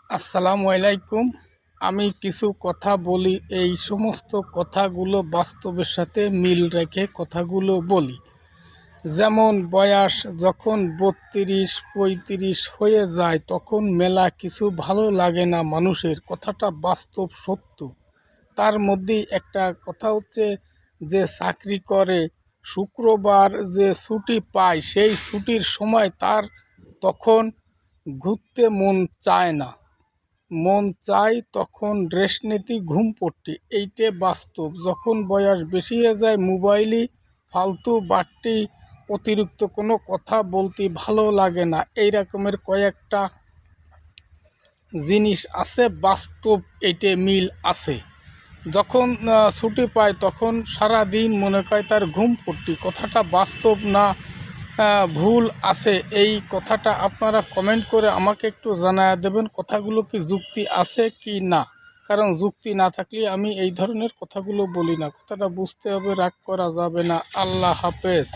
আসসালামু আলাইকুম। আমি কিছু কথা বলি, এই সমস্ত কথাগুলো বাস্তবের সাথে মিল রেখে কথাগুলো বলি। যেমন বয়স যখন ৩২-৩৫ হয়ে যায় তখন মেলা কিছু ভালো লাগে না মানুষের, কথাটা বাস্তব সত্য। তার মধ্যেই একটা কথা হচ্ছে যে চাকরি করে শুক্রবার যে ছুটি পায় সেই ছুটির সময় তার তখন ঘুরতে মন চায় না, মন চাই তখন রেস্ট নিতে, ঘুম পড়তে। এইটে বাস্তব। যখন বয়স বেশি হয়ে যায় মোবাইলই ফালতু বাড়তি, অতিরিক্ত কোনো কথা বলতে ভালো লাগে না। এই রকমের কয়েকটা জিনিস আছে, বাস্তব এইটে মিল আছে। যখন ছুটি পায় তখন সারা দিন মনে করে তার ঘুম পড়তে, কথাটা বাস্তব না ভুল আছে? এই কথাটা আপনারা কমেন্ট করে আমাকে একটু জানায় দেবেন, কথাগুলো কি যুক্তি আছে কি না। কারণ যুক্তি না থাকলে আমি এই ধরনের কথাগুলো বলি না। কথাটা বুঝতে হবে, রাগ করা যাবে না। আল্লাহ হাফেজ।